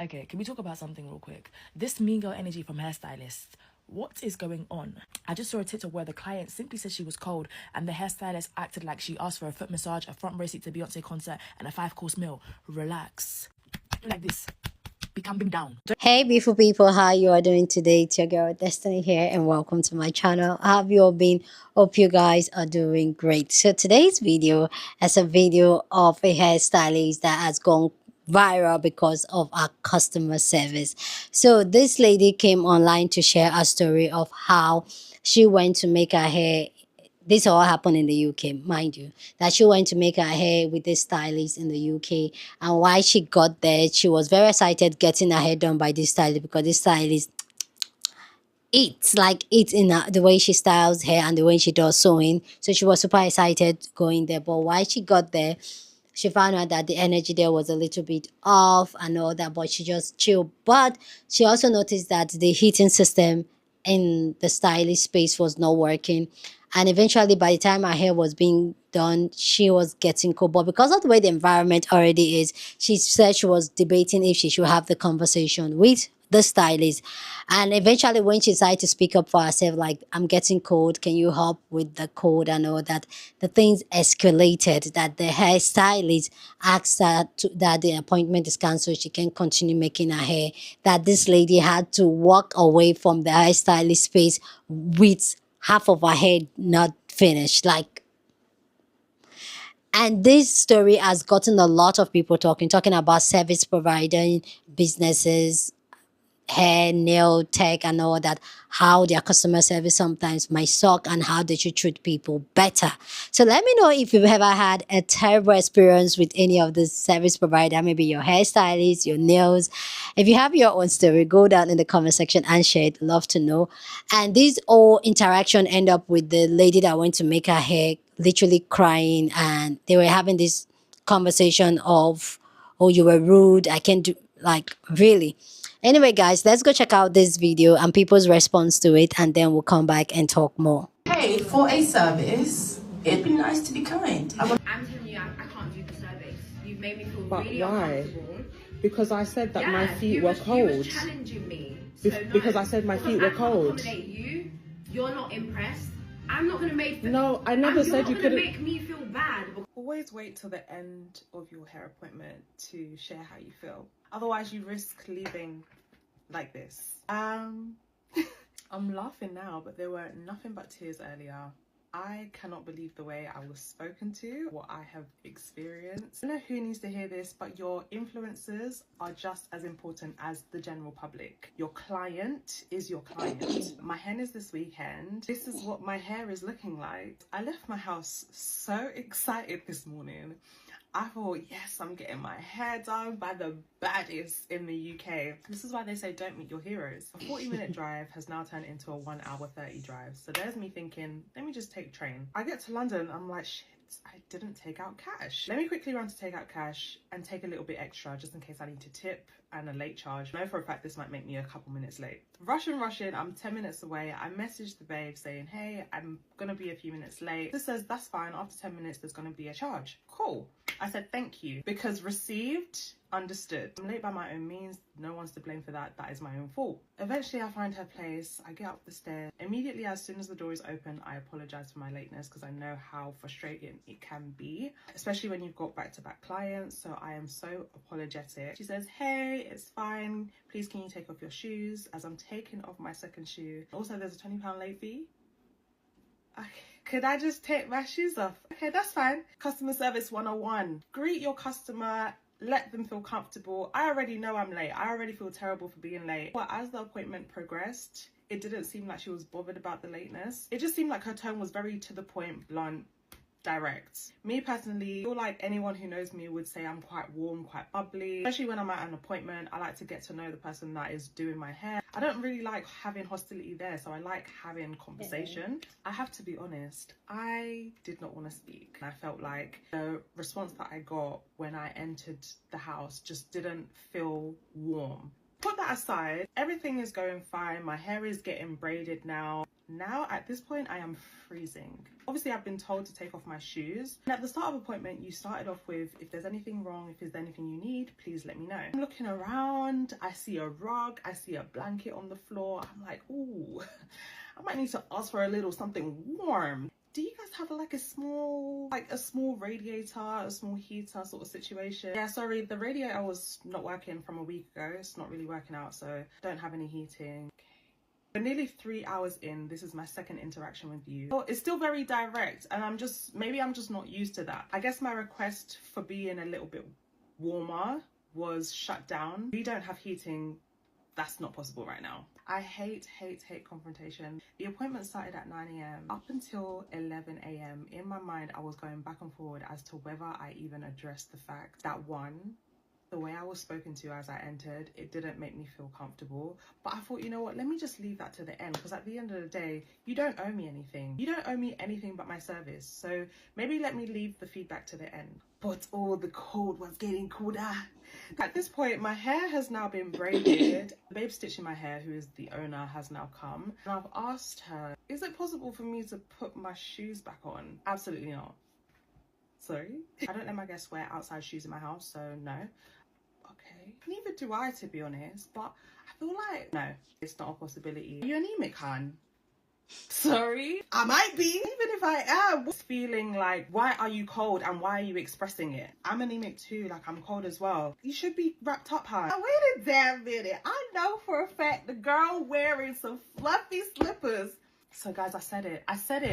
Okay, can we talk about something real quick? This mean girl energy from Hairstylist. What is going on? I just saw a TikTok where the client simply said she was cold and the hairstylist acted like she asked for a foot massage, a front row seat to Beyonce concert, and a 5-course meal. Relax. Like this. Be calming down. Hey beautiful people, how you are doing today? It's your girl Destiny here and welcome to my channel. How have you all been? Hope you guys are doing great. So today's video is a video of a hairstylist that has gone viral because of our customer service. So this lady came online to share a story of how she went to make her hair. This all happened in the UK, mind you, that she went to make her hair with this stylist in the UK. And why she got there, she was very excited getting her hair done by this stylist because this stylist it's in the way she styles hair and the way she does sewing. So she was super excited going there. But why she got there, she found out that the energy there was a little bit off and all that, but she just chilled. But she also noticed that the heating system in the stylist space was not working. And eventually, by the time her hair was being done, she was getting cold. But because of the way the environment already is, she said she was debating if she should have the conversation with the stylist. And eventually, when she decided to speak up for herself, like, I'm getting cold, can you help with the cold and all that, the things escalated that the hairstylist asked her that the appointment is cancelled, she can continue making her hair, that this lady had to walk away from the hairstylist space with half of her hair not finished. And this story has gotten a lot of people talking about service providing businesses, hair, nail tech, and all that, how their customer service sometimes might suck and how they should treat people better. So let me know if you've ever had a terrible experience with any of the service provider, maybe your hairstylist, your nails. If you have your own story, go down in the comment section and share it. Love to know. And this whole interaction end up with the lady that went to make her hair literally crying, and they were having this conversation of, oh, you were rude, I can't do, like, really. Anyway, guys, let's go check out this video and people's response to it, and then we'll come back and talk more. Hey, for a service, it'd be nice to be kind. I'm telling you, I can't do the service. You've made me feel But really why? uncomfortable. Because I said that my feet you were was cold. challenging me. So Because I said my feet were cold. Accommodate you. You're not impressed. I'm not gonna make. No, I never said you couldn't. Make me feel bad. Always wait till the end of your hair appointment to share how you feel. Otherwise, you risk leaving like this. I'm laughing now, but there were nothing but tears earlier. I cannot believe the way I was spoken to, what I have experienced. I don't know who needs to hear this, but your influencers are just as important as the general public. Your client is your client. My hen is this weekend. This is what my hair is looking like. I left my house so excited this morning. I thought, yes, I'm getting my hair done by the baddest in the UK. This is why they say don't meet your heroes. A 40-minute drive has now turned into a 1 hour 30 drive. So there's me thinking, let me just take train. I get to London, I'm like, shit, I didn't take out cash. Let me quickly run to take out cash and take a little bit extra just in case I need to tip and a late charge. I know for a fact this might make me a couple minutes late. Rushing, I'm 10 minutes away. I messaged the babe saying, hey, I'm gonna be a few minutes late. This says, that's fine, after 10 minutes there's gonna be a charge. Cool. I said thank you, because received, understood. I'm late by my own means, no one's to blame for that, that is my own fault. Eventually I find her place, I get up the stairs. Immediately as soon as the door is open, I apologise for my lateness because I know how frustrating it can be, especially when you've got back-to-back clients, so I am so apologetic. She says, hey, it's fine, please can you take off your shoes, as I'm taking off my second shoe. Also there's a £20 late fee. Okay. Could I just take my shoes off? Okay, that's fine. Customer service 101. Greet your customer, let them feel comfortable. I already know I'm late. I already feel terrible for being late. But as the appointment progressed, it didn't seem like she was bothered about the lateness. It just seemed like her tone was very to the point, blunt, direct. Me personally, I feel like anyone who knows me would say I'm quite warm, quite bubbly. Especially when I'm at an appointment, I like to get to know the person that is doing my hair. I don't really like having hostility there, so I like having conversation. I have to be honest, I did not want to speak. I felt like the response that I got when I entered the house just didn't feel warm. Put that aside, everything is going fine. My hair is getting braided now. Now at this point I am freezing. Obviously I've been told to take off my shoes, and at the start of appointment you started off with, if there's anything wrong, if there's anything you need, please let me know. I'm looking around, I see a rug, I see a blanket on the floor. I'm like, ooh, I might need to ask for a little something warm. Do you guys have like a small radiator, a small heater sort of situation? Yeah, sorry, the radiator was not working from a week ago. It's not really working out, so don't have any heating. We're nearly 3 hours in. This is my second interaction with you. Oh, it's still very direct, and maybe I'm just not used to that. I guess my request for being a little bit warmer was shut down. We don't have heating. That's not possible right now. I hate confrontation. The appointment started at 9 a.m. Up until 11 a.m. in my mind, I was going back and forward as to whether I even addressed the fact that, one, the way I was spoken to as I entered, it didn't make me feel comfortable. But I thought, you know what, let me just leave that to the end, because at the end of the day, you don't owe me anything. You don't owe me anything but my service. So maybe let me leave the feedback to the end. But oh, the cold was getting colder. At this point, my hair has now been braided. The babe stitching my hair, who is the owner, has now come. And I've asked her, is it possible for me to put my shoes back on? Absolutely not. Sorry. I don't let my guests wear outside shoes in my house, so no. Okay. Neither do I, to be honest, but I feel like, no, it's not a possibility. Are you anemic, hon? Sorry, I might be. Even if I am feeling like, why are you cold and why are you expressing it? I'm anemic too, like I'm cold as well. You should be wrapped up, hon. Now, wait a damn minute. I know for a fact the girl wearing some fluffy slippers. So guys, I said it.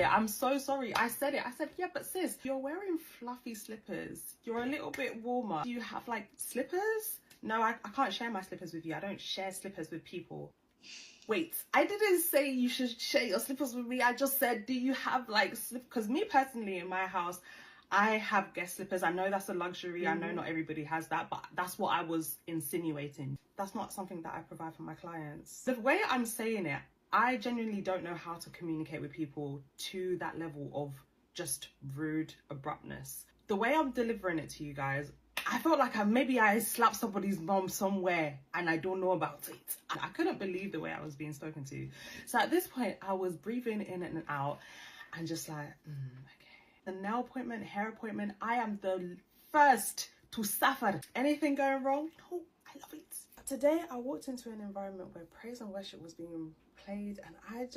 I'm so sorry. I said it. I said, yeah, but sis, you're wearing fluffy slippers. You're a little bit warmer. Do you have like slippers? No, I can't share my slippers with you. I don't share slippers with people. Wait, I didn't say you should share your slippers with me. I just said, do you have like slippers? Because me personally, in my house, I have guest slippers. I know that's a luxury. I know not everybody has that, but that's what I was insinuating. That's not something that I provide for my clients. The way I'm saying it, I genuinely don't know how to communicate with people to that level of just rude abruptness. The way I'm delivering it to you guys, I felt like maybe I slapped somebody's mom somewhere and I don't know about it. I couldn't believe the way I was being spoken to. So at this point, I was breathing in and out and just like, okay. The nail appointment, hair appointment, I am the first to suffer. Anything going wrong? No, I love it. Today, I walked into an environment where praise and worship was being played, and I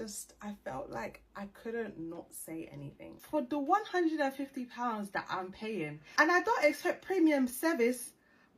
felt like I couldn't not say anything. For the £150 that I'm paying, and I don't expect premium service,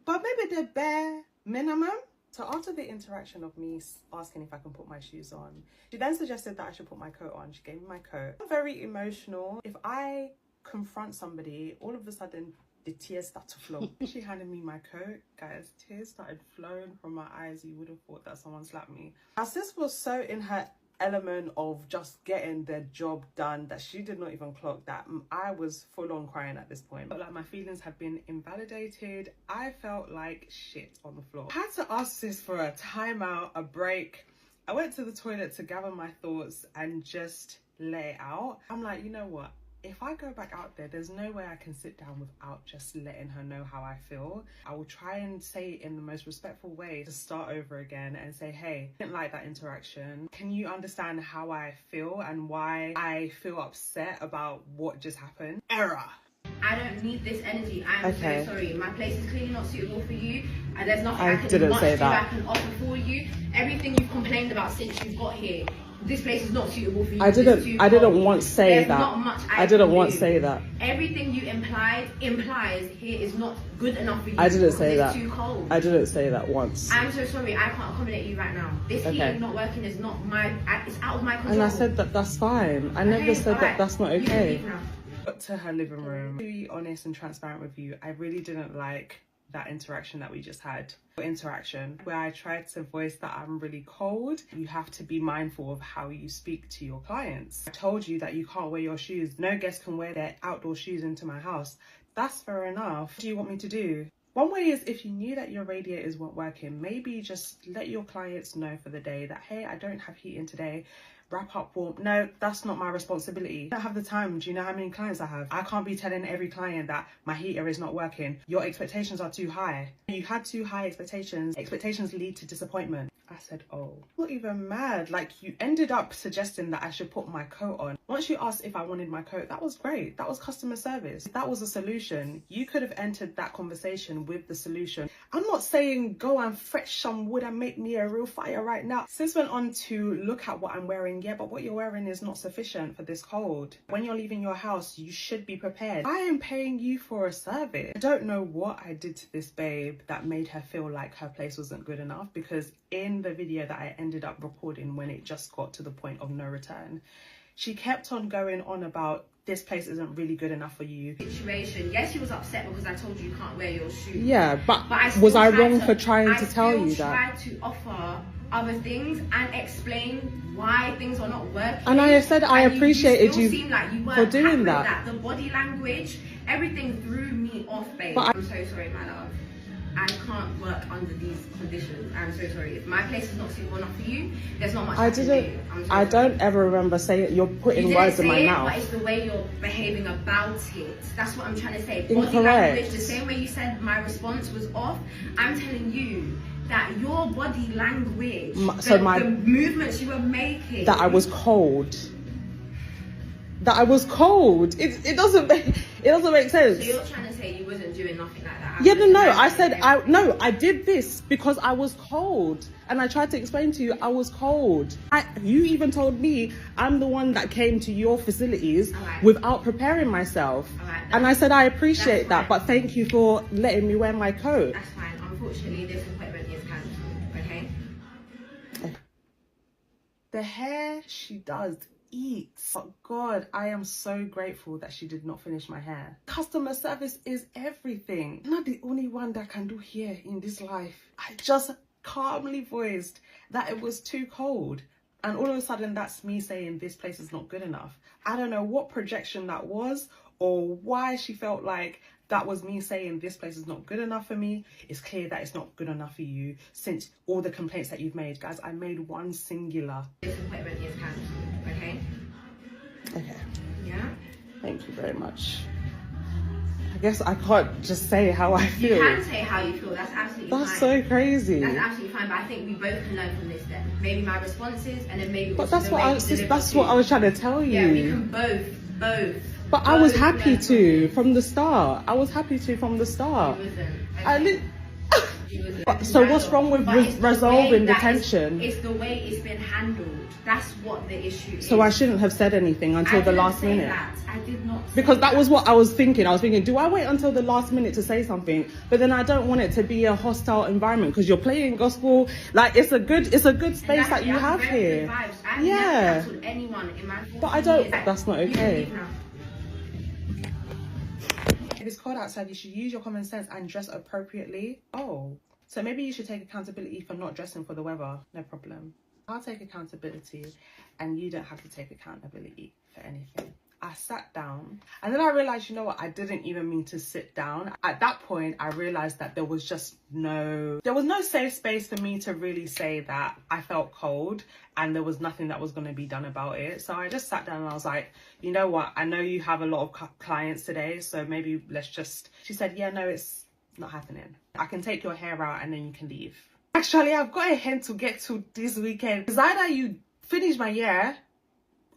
but maybe the bare minimum. So after the interaction of me asking if I can put my shoes on, she then suggested that I should put my coat on. She gave me my coat. I'm very emotional. If I confront somebody, all of a sudden, the tears start to flow. She handed me my coat. Guys, tears started flowing from my eyes. You would have thought that someone slapped me. Our sis was so in her element of just getting their job done that she did not even clock that I was full on crying at this point. But like my feelings had been invalidated. I felt like shit on the floor. I had to ask sis for a timeout, a break. I went to the toilet to gather my thoughts and just lay it out. I'm like, you know what? If I go back out there, there's no way I can sit down without just letting her know how I feel. I will try and say it in the most respectful way to start over again and say, hey, I didn't like that interaction. Can you understand how I feel and why I feel upset about what just happened? Error. I don't need this energy. I'm Okay. so sorry. My place is clearly not suitable for you. And there's nothing I I can didn't much say do that. I can offer for you. Everything you've complained about since you've got here, this place is not suitable for you. I didn't once say There's that. not much I didn't can once do. say that. Everything you implies here is not good enough for you. I didn't say because that. It's too cold. I didn't say that once. I'm so sorry. I can't accommodate you right now. This heating not working is not it's out of my control. And I said that that's fine. I never said that that's not You can okay. leave now. Got to her living room. To be honest and transparent with you, I really didn't like that interaction that we just had. Interaction where I tried to voice that I'm really cold. You have to be mindful of how you speak to your clients. I told you that you can't wear your shoes. No guest can wear their outdoor shoes into my house. That's fair enough. What do you want me to do? One way is if you knew that your radiators weren't working, maybe just let your clients know for the day that, hey, I don't have heating today. wrap up warm. No, that's not my responsibility. I don't have the time. Do you know how many clients I have? I can't be telling every client that my heater is not working. Your expectations are too high. You had too high expectations. Expectations lead to disappointment. I said, oh, not even mad. Like, you ended up suggesting that I should put my coat on. Once you asked if I wanted my coat, that was great. That was customer service. That was a solution. You could have entered that conversation with the solution. I'm not saying go and fetch some wood and make me a real fire right now. Sis went on to look at what I'm wearing. Yeah, but what you're wearing is not sufficient for this cold. When you're leaving your house, you should be prepared. I am paying you for a service. I don't know what I did to this babe that made her feel like her place wasn't good enough, because in the video that I ended up recording when it just got to the point of no return, she kept on going on about this place isn't really good enough for you. Situation. Yes, she was upset because I told you you can't wear your shoes. Yeah, but I was I still wrong tried for trying to tell you I that? still tried to offer other things and explain why things are not working. And I said I And appreciated still you seem like you for weren't doing happy with that. The body language, everything threw me off, babe. But I'm so sorry, my love. I can't work under these conditions. I'm so sorry. If my place is not suitable enough for you, there's not much I can do. I'm so I sorry. don't ever remember saying you're putting You words didn't in my say it, mouth. but it's the way you're behaving about it. That's what I'm trying to say. Body Incorrect. language, the same way you said my response was off, I'm telling you that your body language, the movements you were making, that I was cold. That I was cold. It doesn't make sense. So you're trying to say you wasn't doing nothing like that? Yeah, no. I said I did this because I was cold, and I tried to explain to you I was cold. You even told me I'm the one that came to your facilities without preparing myself, and I said I appreciate that, but thank you for letting me wear my coat. That's fine. Unfortunately, this appointment is cancelled. Okay. The hair she does eats. But God, I am so grateful that she did not finish my hair. Customer service is everything. I'm not the only one that can do hair in this life. I just calmly voiced that it was too cold, and all of a sudden that's me saying this place is not good enough. I don't know what projection that was or why she felt like that was me saying this place is not good enough for me. It's clear that it's not good enough for you since all the complaints that you've made. Guys, I made one singular. This appointment is cancelled. Okay. Okay. Yeah. Thank you very much. I guess I can't just say how I feel. You can say how you feel. That's absolutely fine. That's so crazy. That's absolutely fine. But I think we both can learn from this. Then maybe my responses, and then maybe. But that's what I was trying to tell you. Yeah, we can both. But I was happy to from the start. I was happy to from the start. You wasn't. Okay. So what's wrong with resolving the tension? It's the way it's been handled. That's what the issue is. So I shouldn't have said anything until the last minute. I did not. Because that was what I was thinking. I was thinking, do I wait until the last minute to say something? But then I don't want it to be a hostile environment because you're playing gospel. Like it's a good space that you have here. Yeah. But I don't. That's not okay. If it's cold outside, you should use your common sense and dress appropriately. Oh, so maybe you should take accountability for not dressing for the weather. No problem. I'll take accountability and you don't have to take accountability for anything. I sat down and then I realized, you know what, I didn't even mean to sit down. At that point, I realized that there was no safe space for me to really say that I felt cold and there was nothing that was going to be done about it. So I just sat down and I was like, you know what, I know you have a lot of clients today, so maybe let's just, she said, yeah, no, it's not happening. I can take your hair out and then you can leave. Actually, I've got a hint to get to this weekend. It's either you finish my hair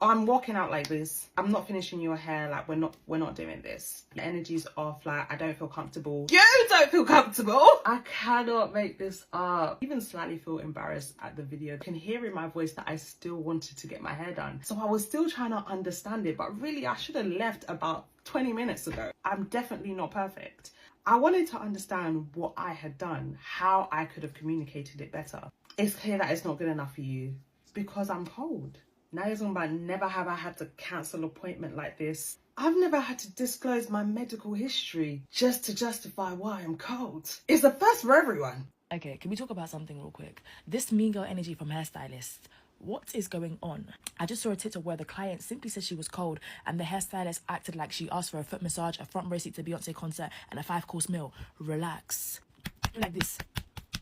or I'm walking out like this. I'm not finishing your hair. Like we're not doing this. The energy's off. Like I don't feel comfortable. You don't feel comfortable. I cannot make this up. Even slightly feel embarrassed at the video. I can hear in my voice that I still wanted to get my hair done. So I was still trying to understand it, but really I should have left about 20 minutes ago. I'm definitely not perfect. I wanted to understand what I had done, how I could have communicated it better. It's clear that it's not good enough for you because I'm cold. Now you're talking about never have I had to cancel an appointment like this. I've never had to disclose my medical history just to justify why I'm cold. It's the first for everyone. Okay, can we talk about something real quick? This mean girl energy from Hairstylist. What is going on? I just saw a TikTok where the client simply said she was cold and the hairstylist acted like she asked for a foot massage, a front row seat to Beyonce concert and a 5-course meal. Relax. Like this.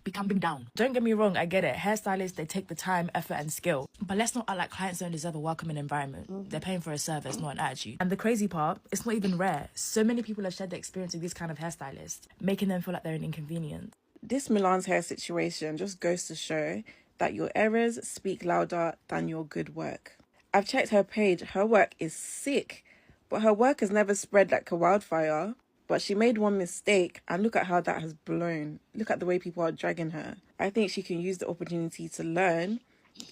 be clamping down. Don't get me wrong, I get it. Hairstylists, they take the time, effort and skill. But let's not act like clients don't deserve a welcoming environment. They're paying for a service, not an attitude. And the crazy part, it's not even rare. So many people have shared the experience with these kind of hairstylists, making them feel like they're an inconvenience. This Milan's hair situation just goes to show that your errors speak louder than your good work. I've checked her page. Her work is sick, but her work has never spread like a wildfire. But she made one mistake, and look at how that has blown. Look at the way people are dragging her. I think she can use the opportunity to learn.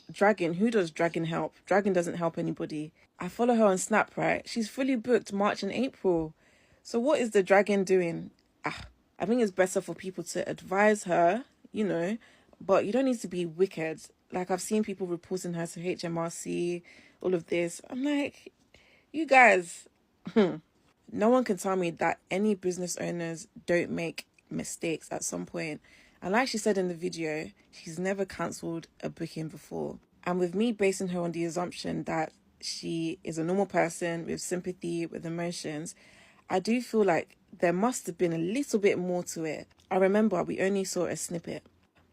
Dragging, who does dragging help? Dragging doesn't help anybody. I follow her on Snap, right? She's fully booked March and April. So what is the dragging doing? I think it's better for people to advise her, you know, but you don't need to be wicked. Like, I've seen people reporting her to HMRC, all of this. I'm like, you guys... No one can tell me that any business owners don't make mistakes at some point. And like she said in the video, she's never cancelled a booking before. And with me basing her on the assumption that she is a normal person with sympathy, with emotions, I do feel like there must have been a little bit more to it. I remember we only saw a snippet.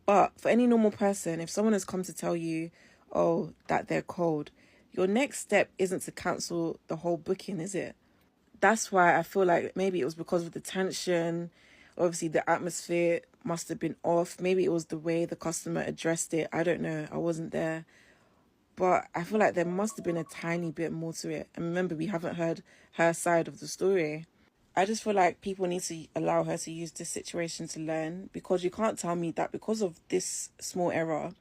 But for any normal person, if someone has come to tell you, oh, that they're cold, your next step isn't to cancel the whole booking, is it? That's why I feel like maybe it was because of the tension. Obviously, the atmosphere must have been off. Maybe it was the way the customer addressed it. I don't know. I wasn't there. But I feel like there must have been a tiny bit more to it. And remember, we haven't heard her side of the story. I just feel like people need to allow her to use this situation to learn, because you can't tell me that because of this small error,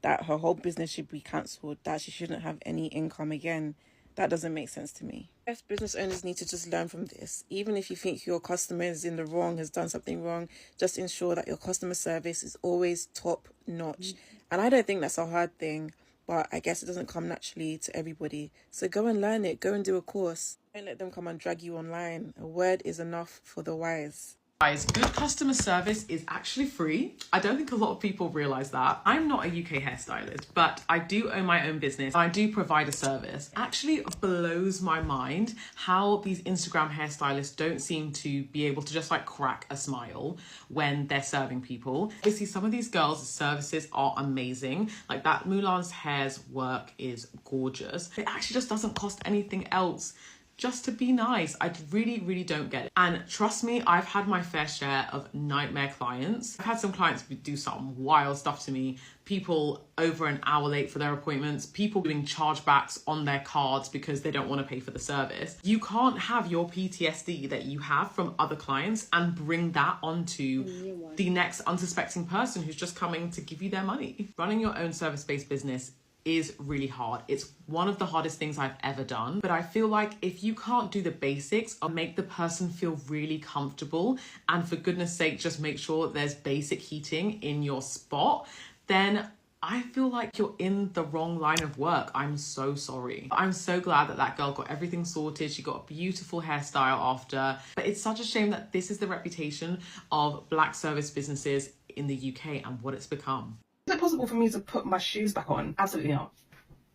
that her whole business should be cancelled, that she shouldn't have any income again. That doesn't make sense to me. Yes, business owners need to just learn from this. Even if you think your customer is in the wrong, has done something wrong, just ensure that your customer service is always top notch. And I don't think that's a hard thing, but I guess it doesn't come naturally to everybody. So go and learn it. Go and do a course. Don't let them come and drag you online. A word is enough for the wise. Guys, good customer service is actually free. I don't think a lot of people realise that. I'm not a UK hairstylist, but I do own my own business. I do provide a service. It actually blows my mind how these Instagram hairstylists don't seem to be able to just like crack a smile when they're serving people. Obviously, some of these girls' services are amazing. Like that Mulan's hair's work is gorgeous. It actually just doesn't cost anything else just to be nice. I really, really don't get it. And trust me, I've had my fair share of nightmare clients. I've had some clients do some wild stuff to me. People over an hour late for their appointments, people doing chargebacks on their cards because they don't want to pay for the service. You can't have your PTSD that you have from other clients and bring that onto the next unsuspecting person who's just coming to give you their money. Running your own service-based business is really hard. It's one of the hardest things I've ever done. But I feel like if you can't do the basics or make the person feel really comfortable, and for goodness sake, just make sure there's basic heating in your spot, then I feel like you're in the wrong line of work. I'm so sorry. I'm so glad that that girl got everything sorted. She got a beautiful hairstyle after. But it's such a shame that this is the reputation of black service businesses in the UK and what it's become. Is it possible for me to put my shoes back on? Absolutely not.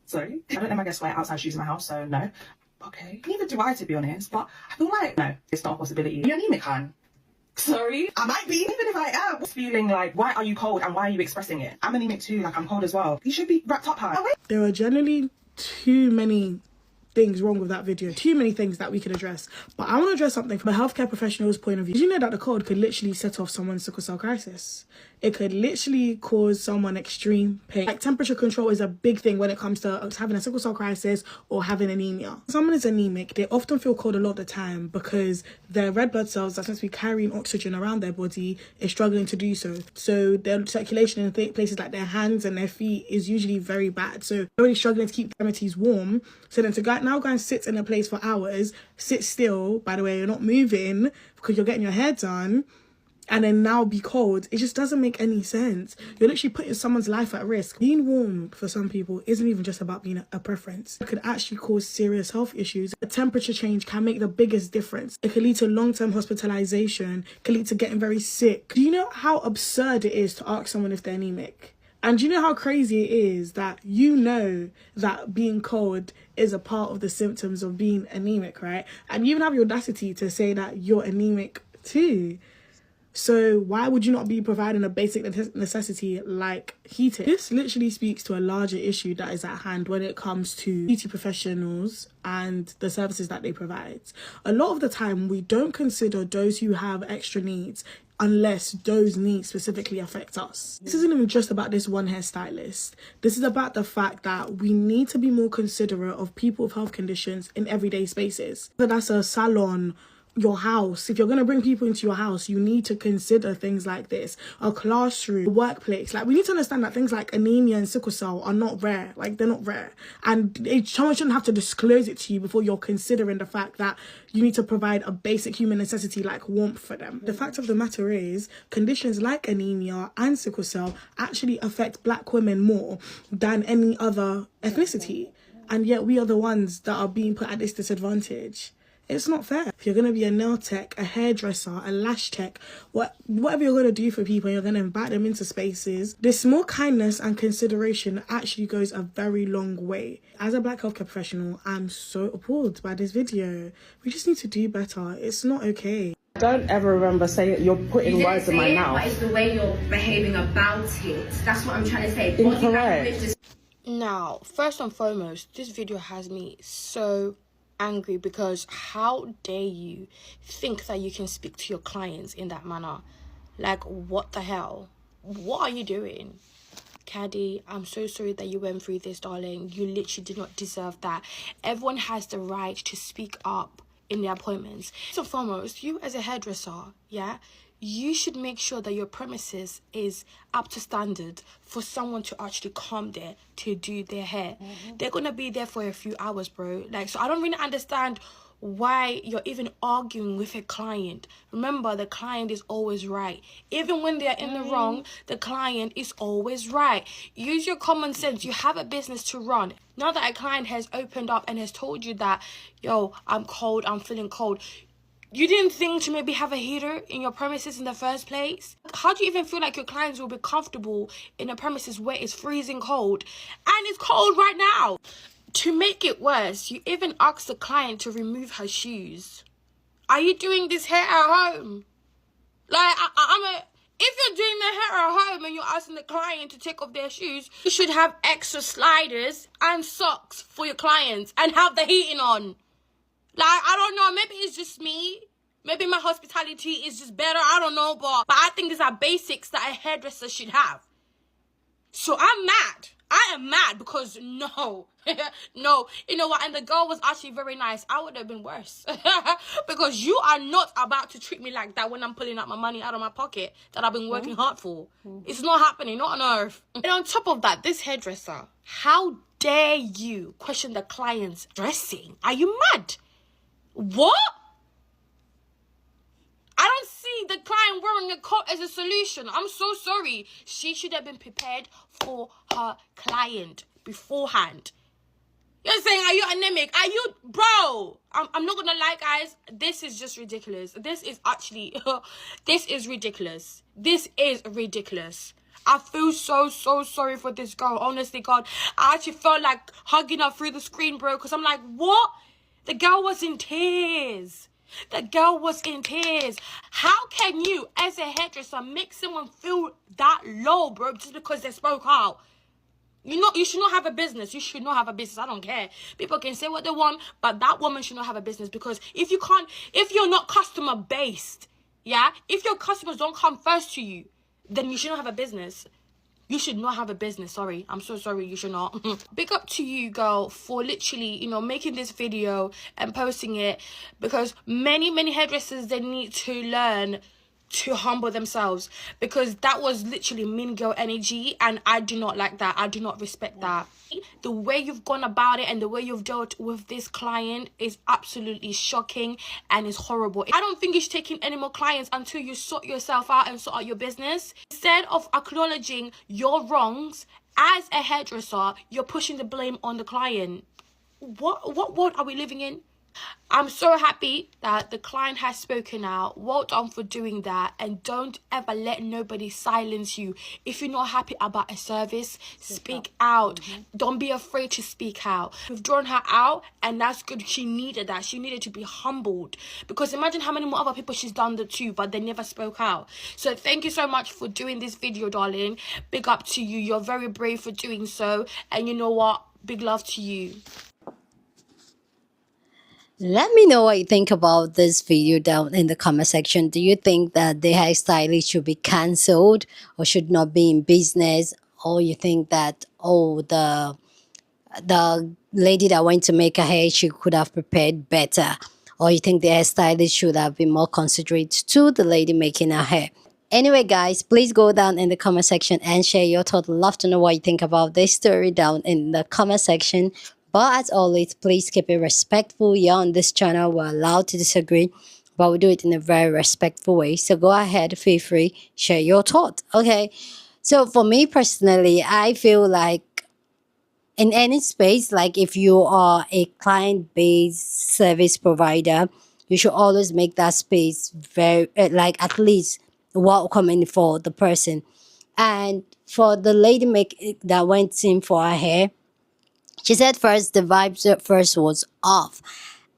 Sorry. I don't let my guests wear outside shoes in my house, so no. Okay. Neither do I, to be honest, but I feel like, no, it's not a possibility. You're anemic, hon. Sorry. I might be, even if I am. Feeling like, why are you cold and why are you expressing it? I'm anemic too, like I'm cold as well. You should be wrapped up, hon. Oh, wait. There are generally too many things wrong with that video, too many things that we could address, but I want to address something from a healthcare professional's point of view. Did you know that the cold could literally set off someone's sickle cell crisis? It could literally cause someone extreme pain. Like, temperature control is a big thing when it comes to having a sickle cell crisis or having anemia. Someone is anemic, they often feel cold a lot of the time because their red blood cells that's supposed to be carrying oxygen around their body is struggling to do so. So their circulation in places like their hands and their feet is usually very bad. So they're already struggling to keep extremities warm. So then to now go and sit in a place for hours, sit still, by the way, you're not moving because you're getting your hair done, and then now be cold, it just doesn't make any sense. You're literally putting someone's life at risk. Being warm for some people isn't even just about being a preference. It could actually cause serious health issues. A temperature change can make the biggest difference. It could lead to long-term hospitalization, it could lead to getting very sick. Do you know how absurd it is to ask someone if they're anemic? And do you know how crazy it is that you know that being cold is a part of the symptoms of being anemic, right? And you even have the audacity to say that you're anemic too. So why would you not be providing a basic necessity like heating? This literally speaks to a larger issue that is at hand when it comes to beauty professionals and the services that they provide. A lot of the time, we don't consider those who have extra needs unless those needs specifically affect us. This isn't even just about this one hairstylist. This is about the fact that we need to be more considerate of people with health conditions in everyday spaces. Whether that's a salon, your house. If you're going to bring people into your house, you need to consider things like this. A classroom, a workplace. Like, we need to understand that things like anemia and sickle cell are not rare. Like, they're not rare. And someone shouldn't have to disclose it to you before you're considering the fact that you need to provide a basic human necessity like warmth for them. The fact of the matter is, conditions like anemia and sickle cell actually affect Black women more than any other ethnicity. And yet we are the ones that are being put at this disadvantage. It's not fair. If you're going to be a nail tech, a hairdresser, a lash tech, whatever you're going to do for people, you're going to invite them into spaces. This small kindness and consideration actually goes a very long way. As a Black healthcare professional, I'm so appalled by this video. We just need to do better. It's not okay. I don't ever remember saying you're putting words in my mouth. But it's the way you're behaving about it. That's what I'm trying to say. Incorrect. Now, first and foremost, this video has me so angry because how dare you think that you can speak to your clients in that manner? Like, what the hell? What are you doing? Caddy, I'm so sorry that you went through this, darling. You literally did not deserve that. Everyone has the right to speak up in their appointments. First and foremost, you as a hairdresser, yeah, you should make sure that your premises is up to standard for someone to actually come there to do their hair. They're gonna be there for a few hours, bro. Like, so I don't really understand why you're even arguing with a client. Remember, the client is always right. Even when they're in the wrong, the client is always right. Use your common sense. You have a business to run. Now that a client has opened up and has told you that, yo, I'm cold, I'm feeling cold, you didn't think to maybe have a heater in your premises in the first place? How do you even feel like your clients will be comfortable in a premises where it's freezing cold? And it's cold right now. To make it worse, you even asked the client to remove her shoes. Are you doing this hair at home? Like, if you're doing the hair at home and you're asking the client to take off their shoes, you should have extra sliders and socks for your clients and have the heating on. Like, I don't know, maybe it's just me. Maybe my hospitality is just better, I don't know, but I think these are basics that a hairdresser should have. So I'm mad. I am mad because no, you know what, and the girl was actually very nice. I would have been worse because you are not about to treat me like that when I'm pulling out my money out of my pocket that I've been working hard for. It's not happening, not on earth. And on top of that, this hairdresser, how dare you question the client's dressing? Are you mad? What? I don't see the client wearing a coat as a solution. I'm so sorry. She should have been prepared for her client beforehand. You're saying, are you anemic? Are you, bro? I'm not gonna lie, guys. This is just ridiculous. This is actually, this is ridiculous. This is ridiculous. I feel so sorry for this girl. Honestly, God, I actually felt like hugging her through the screen, bro. Because I'm like, what? The girl was in tears. The girl was in tears. How can you, as a hairdresser, make someone feel that low, bro, just because they spoke out? You know, you should not have a business. You should not have a business. I don't care. People can say what they want, but that woman should not have a business, because if you're not customer based, yeah, if your customers don't come first to you, then you should not have a business. You should not have a business. Sorry. I'm so sorry. You should not. Big up to you, girl, for literally, you know, making this video and posting it, because many hairdressers, they need to learn to humble themselves, because that was literally mean girl energy, and I do not like that. I do not respect that. The way you've gone about it and the way you've dealt with this client is absolutely shocking and is horrible. I don't think you should take in any more clients until you sort yourself out and sort out your business. Instead of acknowledging your wrongs as a hairdresser, you're pushing the blame on the client. What world are we living in? I'm so happy that the client has spoken out. Well done for doing that. And don't ever let nobody silence you. If you're not happy about a service, speak out. Don't be afraid to speak out. We've drawn her out, and that's good. She needed that. She needed to be humbled. Because imagine how many more other people she's done that to, but they never spoke out. So thank you so much for doing this video, darling. Big up to you. You're very brave for doing so. And you know what? Big love to you. Let me know what you think about this video down in the comment section. Do you think that the hairstylist should be cancelled or should not be in business? Or you think that, oh, the lady that went to make her hair, she could have prepared better? Or you think the hairstylist should have been more considerate to the lady making her hair? Anyway, guys, please go down in the comment section and share your thoughts. Love to know what you think about this story down in the comment section. But as always, please keep it respectful. Here on this channel, we're allowed to disagree, but we do it in a very respectful way. So go ahead, feel free, share your thoughts. Okay. So for me personally, I feel like in any space, like if you are a client-based service provider, you should always make that space very like at least welcoming for the person. And for the lady that went in for her hair, she said first the vibes at first was off.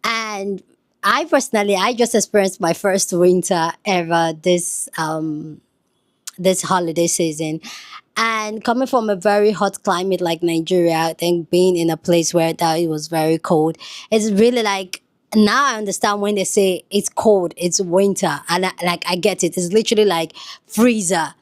And I personally, I just experienced my first winter ever this holiday season. And coming from a very hot climate like Nigeria, I think being in a place where that it was very cold, it's really like, now I understand when they say it's cold, it's winter, and I get it. It's literally like freezer,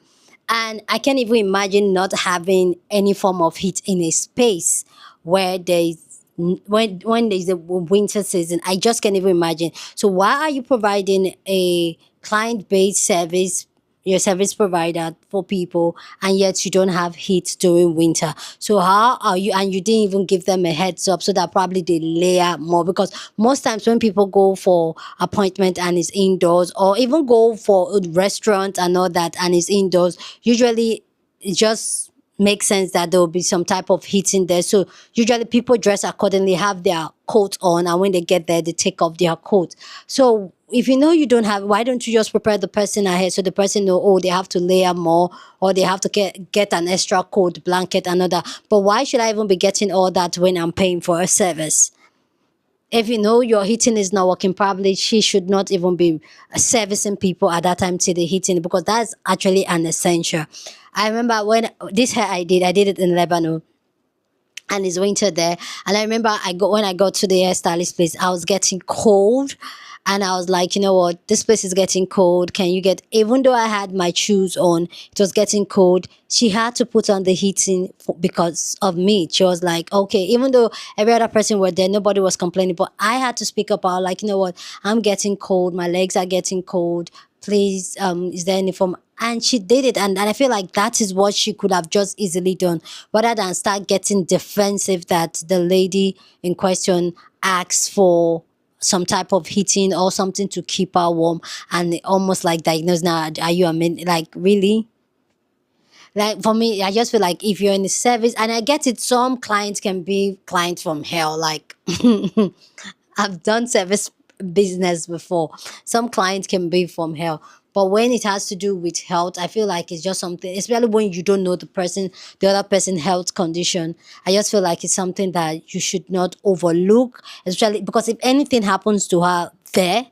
and I can't even imagine not having any form of heat in a space where when there's a winter season. I just can't even imagine. So why are you providing a client-based service, your service provider for people, and yet you don't have heat during winter? So how are you, and you didn't even give them a heads up so that probably they layer more? Because most times when people go for appointment and it's indoors, or even go for a restaurant and all that and it's indoors, usually it just makes sense that there will be some type of heat in there. So usually people dress accordingly, have their coat on, and when they get there, they take off their coat. So if you know you don't have, why don't you just prepare the person ahead so the person know, oh, they have to layer more, or they have to get an extra coat, blanket, another. But why should I even be getting all that when I'm paying for a service? If you know your heating is not working, probably she should not even be servicing people at that time to the heating, because that's actually an essential. I remember when this hair I did it in Lebanon, and it's winter there. And I remember when I got to the hairstylist place, I was getting cold. And I was like, you know what, this place is getting cold. Can you even though I had my shoes on, it was getting cold. She had to put on the heating because of me. She was like, okay, even though every other person were there, nobody was complaining, but I had to speak up. I was like, you know what, I'm getting cold. My legs are getting cold. Please, is there any form? And she did it. And I feel like that is what she could have just easily done, rather than start getting defensive that the lady in question asks for some type of heating or something to keep her warm, and almost like diagnose now, are you like really? Like for me, I just feel like if you're in the service, and I get it, some clients can be clients from hell. Like I've done service business before. Some clients can be from hell. But when it has to do with health, I feel like it's just something, especially when you don't know the other person's health condition. I just feel like it's something that you should not overlook, especially because if anything happens to her there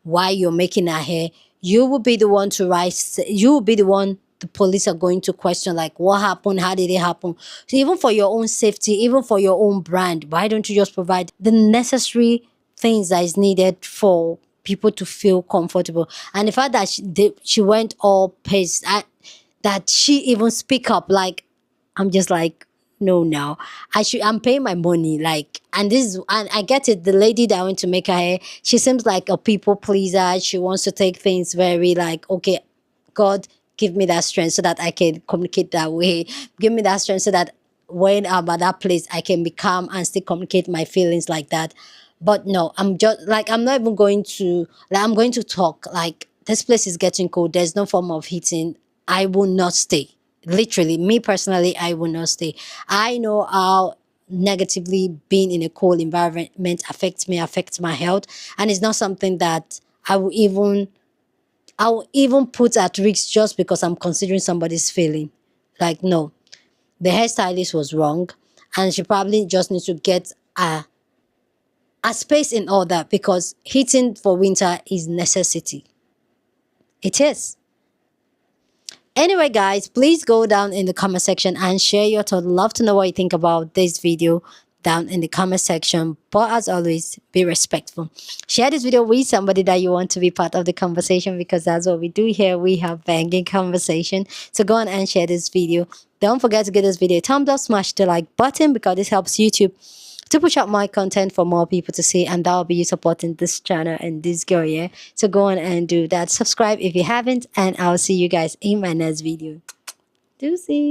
while you're making her hair, you will be the one to rise. You will be the one the police are going to question, like, what happened? How did it happen? So even for your own safety, even for your own brand, why don't you just provide the necessary things that is needed for people to feel comfortable? And the fact that she went all pissed, that she even speak up, like, I'm just like, no, now I'm paying my money, like, and I get it. The lady that went to make her hair, she seems like a people pleaser. She wants to take things very like, okay, God, give me that strength so that I can communicate that way. Give me that strength so that when I'm at that place, I can be calm and still communicate my feelings like that. But no, I'm just like, I'm not even going to, like, I'm going to talk like, this place is getting cold. There's no form of heating. I will not stay. Literally, me personally, I will not stay. I know how negatively being in a cold environment affects me, affects my health, and it's not something that I will even put at risk just because I'm considering somebody's feeling. Like, no, the hairstylist was wrong, and she probably just needs to get a space in order, because heating for winter is necessity. It is. Anyway, guys, please go down in the comment section and share your thoughts. Love to know what you think about this video down in the comment section. But as always, be respectful. Share this video with somebody that you want to be part of the conversation, because that's what we do here. We have banging conversation. So go on and share this video. Don't forget to give this video a thumbs up, smash the like button, because this helps YouTube to push out my content for more people to see, and that will be you supporting this channel and this girl, yeah? So go on and do that. Subscribe if you haven't, and I'll see you guys in my next video. Deuces.